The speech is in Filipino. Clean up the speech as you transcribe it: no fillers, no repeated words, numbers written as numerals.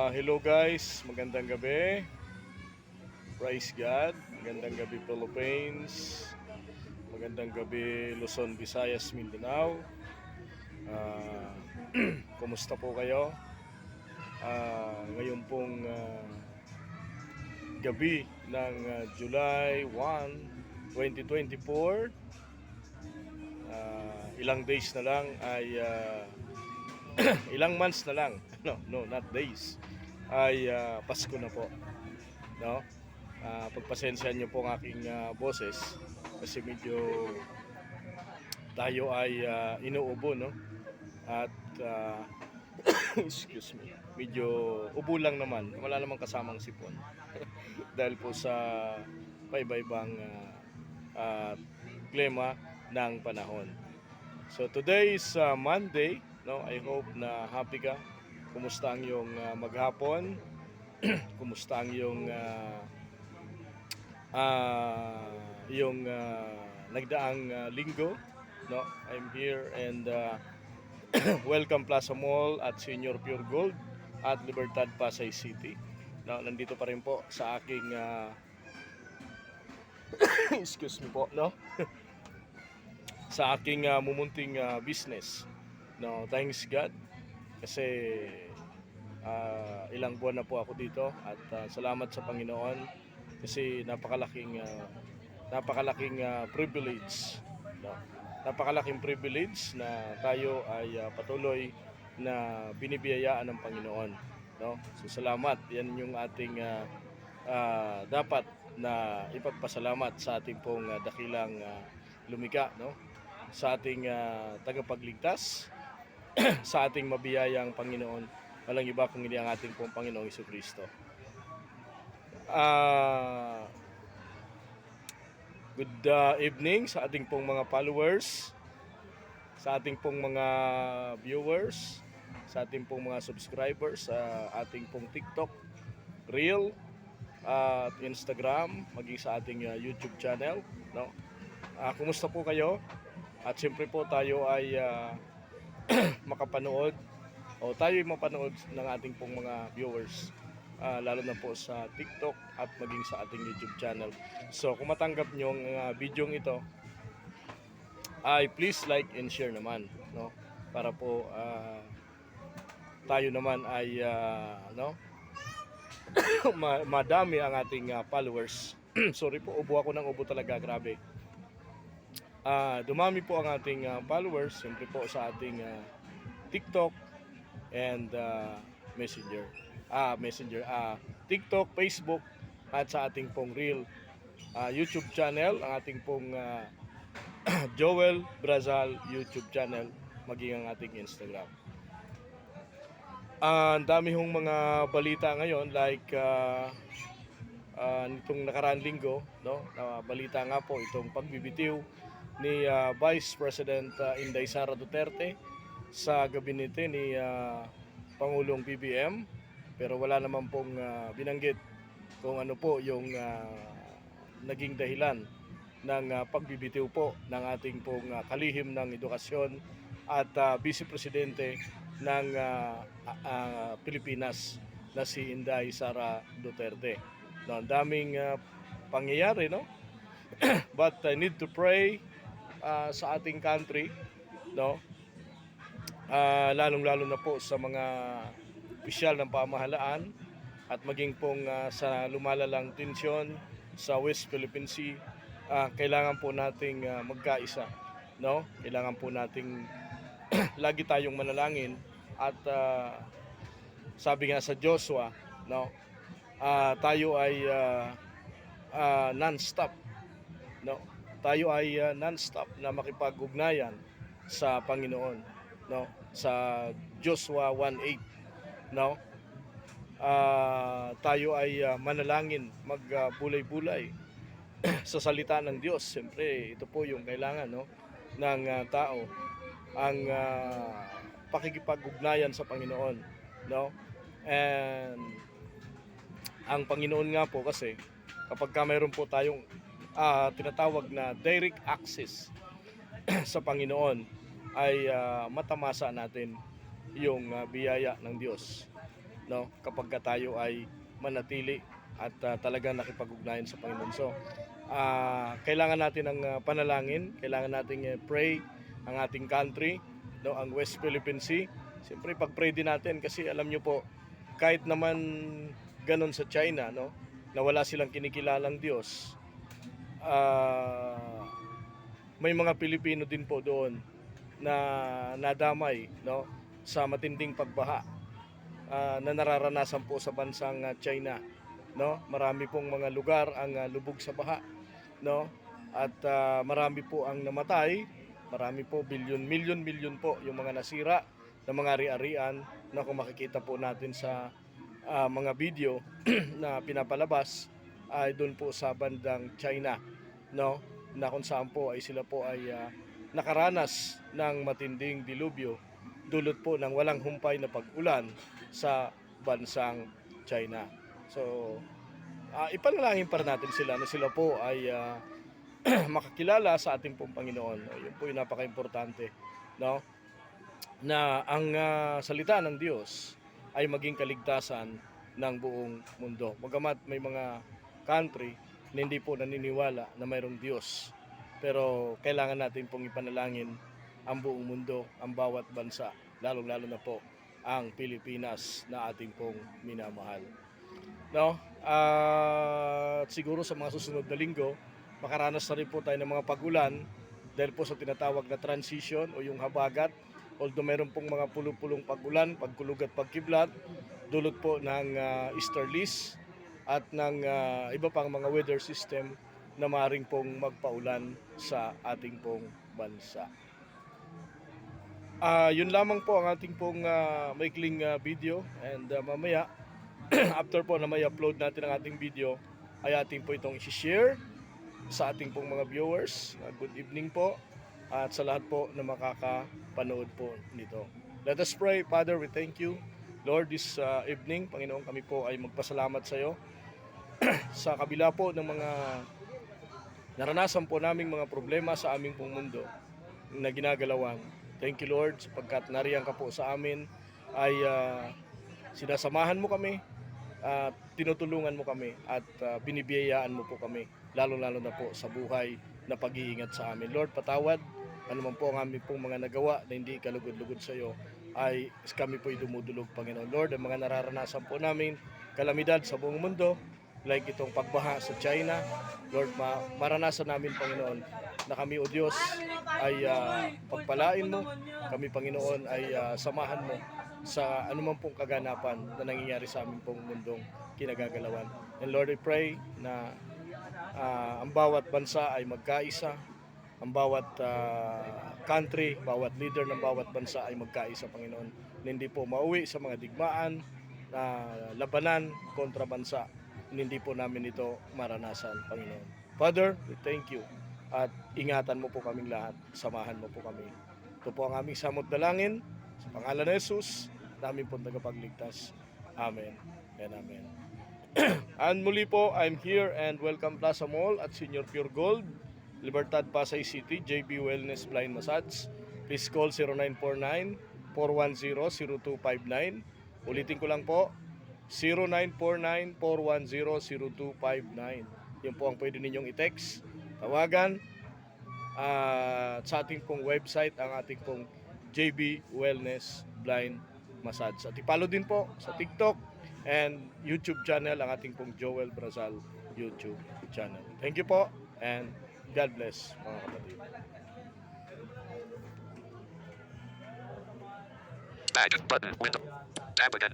Hello guys, magandang gabi. Praise God. Magandang gabi Philippines. Magandang gabi Luzon, Visayas, Mindanao. Ah, Kumusta po kayo? Ngayon pong gabi ng July 1, 2024. Ilang days na lang ay ilang months na lang. No, not days. Ay Pasko na po, no? Pagpasensyahan niyo po ang aking boses kasi medyo tayo ay inuubo, no? At excuse me, medyo ubo lang naman, wala namang kasamang sipon dahil po sa paiba-ibang klima ng panahon. So today is Monday, no? I hope na happy ka. Kumusta ang iyong maghapon? Kumusta ang iyong nagdaang linggo, no? I'm here and welcome Plaza Mall at Senior Pure Gold at Libertad Pasay City. No, nandito pa rin po sa aking excuse me po, no? Sa aking mumunting business. No, thanks God kasi ilang buwan na po ako dito at salamat sa Panginoon kasi napakalaking privilege, no? Napakalaking privilege na tayo ay patuloy na binibiyayaan ng Panginoon, no? So salamat, yan yung ating dapat na ipagpasalamat sa ating pong dakilang lumika, no? Sa ating tagapagligtas, sa ating mabiyayang Panginoon, walang iba kung hindi ang ating pong Panginoong Jesucristo. Good evening sa ating pong mga followers, sa ating pong mga viewers, sa ating pong mga subscribers, sa ating pong TikTok, Reel, at Instagram, maging sa ating YouTube channel, no? Kumusta po kayo? At siyempre po tayo ay makapanood o tayo ay mapanood ng ating pong mga viewers, lalo na po sa TikTok at maging sa ating YouTube channel. So kung matanggap nyo ang video ito, ay please like and share naman, no? Para po tayo naman ay no? Madami ang ating followers. Sorry po, ubo ako ng ubo talaga, grabe. Dumami po ang ating followers, siyempre po sa ating TikTok and Messenger. TikTok, Facebook at sa ating pong Reel YouTube channel, ang ating pong Joel Brazal YouTube channel, maging ang ating Instagram. Ang dami hong mga balita ngayon like nitong nakaraan linggo, no? Balita nga po itong pagbibitiw ni Vice President Inday Sara Duterte sa gabinete ni Pangulong BBM, pero wala naman pong binanggit kung ano po yung naging dahilan ng pagbibitiw po ng ating pong kalihim ng edukasyon at Vice Presidente ng Pilipinas na si Inday Sara Duterte. No, ang daming pangyayari, no? But I need to pray sa ating country, no? Lalong-lalo na po sa mga opisyal ng pamahalaan at maging pong sa lumalalang tensyon sa West Philippine Sea. Kailangan po nating magkaisa, no? Kailangan po nating lagi tayong manalangin at sabi nga sa Joshua, no? Tayo ay non-stop, no? Tayo ay non-stop na makipag-ugnayan sa Panginoon, no? Sa Joshua 1:8, no? Tayo ay manalangin, magbulay-bulay sa salita ng Diyos. Siyempre, ito po yung kailangan, no, ng tao, ang pakikipag-ugnayan sa Panginoon, no? And ang Panginoon nga po kasi kapag mayroon po tayong tinatawag na direct access sa Panginoon, ay matamasa natin yung biyaya ng Diyos. no, kapag tayo ay manatili at talagang nakipag-ugnayan sa Panginoon. So kailangan natin ng panalangin, kailangan nating pray ang ating country, no, ang West Philippine Sea. Siyempre pag-pray din natin kasi alam nyo po, kahit naman ganun sa China, no, na wala silang kinikilalang Diyos, may mga Pilipino din po doon na nadamay, no, sa matinding pagbaha na nararanasan po sa bansang China, no. Marami pong mga lugar ang lubog sa baha, no, at marami po ang namatay, marami po milyon po yung mga nasira na mga ari-arian na kung makikita po natin sa mga video na pinapalabas ay doon po sa bandang China, no, na kung saan po ay sila po ay nakaranas ng matinding dilubyo dulot po ng walang humpay na pag-ulan sa bansang China. So ipanalangin para natin sila na sila po ay makakilala sa ating pong Panginoon. Yun po yung napaka-importante, no? Na ang salita ng Diyos ay maging kaligtasan ng buong mundo. Bagamat may mga country na hindi po naniniwala na mayroong Diyos, pero kailangan natin pong ipanalangin ang buong mundo, ang bawat bansa, lalong-lalo na po ang Pilipinas na ating pong minamahal. No? Siguro sa mga susunod na linggo, makaranas na rin po tayo ng mga pag-ulan dahil po sa tinatawag na transition o yung habagat. Although meron pong mga pulong-pulong pag-ulan, pagkulog at pagkiblat, dulot po ng easterlies at ng iba pang mga weather system na maaaring pong magpaulan sa ating pong bansa. Yun lamang po ang ating pong maikling video, and mamaya after po na may upload natin ang ating video ay ating po itong i-share sa ating pong mga viewers. Good evening po at sa lahat po na makakapanood po nito. Let us pray. Father, we thank you, Lord, this evening. Panginoon, kami po ay magpasalamat sa iyo sa kabila po ng mga naranasan po naming mga problema sa aming pong mundo na ginagalawan. Thank you, Lord, sapagkat nariyan ka po sa amin ay sinasamahan mo kami, tinutulungan mo kami at binibiyayaan mo po kami, lalo-lalo na po sa buhay na pag-iingat sa amin. Lord, patawad ano man po ang aming pong mga nagawa na hindi kalugod-lugod sa iyo, ay kami po dumudulog, Panginoon. Lord, ang mga nararanasan po namin kalamidad sa buong mundo, like itong pagbaha sa China, Lord, maranasan namin, Panginoon, na kami, O Diyos, ay pagpalain mo. Kami, Panginoon, ay samahan mo sa anumang pong kaganapan na nangyayari sa aming pong mundong kinagagalawan. And Lord, I pray na ang bawat bansa ay magkaisa, ang bawat country, bawat leader ng bawat bansa ay magkaisa, Panginoon, na hindi po mauwi sa mga digmaan na labanan kontra bansa, hindi po namin ito maranasan, Panginoon. Father, we thank you at ingatan mo po kaming lahat, samahan mo po kami. Ito po ang aming samot dalangin sa pangalan ni Jesus, namin po tagapagligtas. Amen and amen. And muli po, I'm here and welcome Plaza Mall at Senior Pure Gold, Libertad, Pasay City, JB Wellness Blind Massage. Please call 0949-410-0259. Ulitin ko lang po, 0949-410-0259. Yun po ang pwede ninyong i-text, tawagan, sa ating pong website, ang ating pong JB Wellness Blind Massage. At i-follow din po sa TikTok and YouTube channel, ang ating pong Joel Brazal YouTube channel. Thank you po and God bless, mga kapatid. Back button window. Tab again.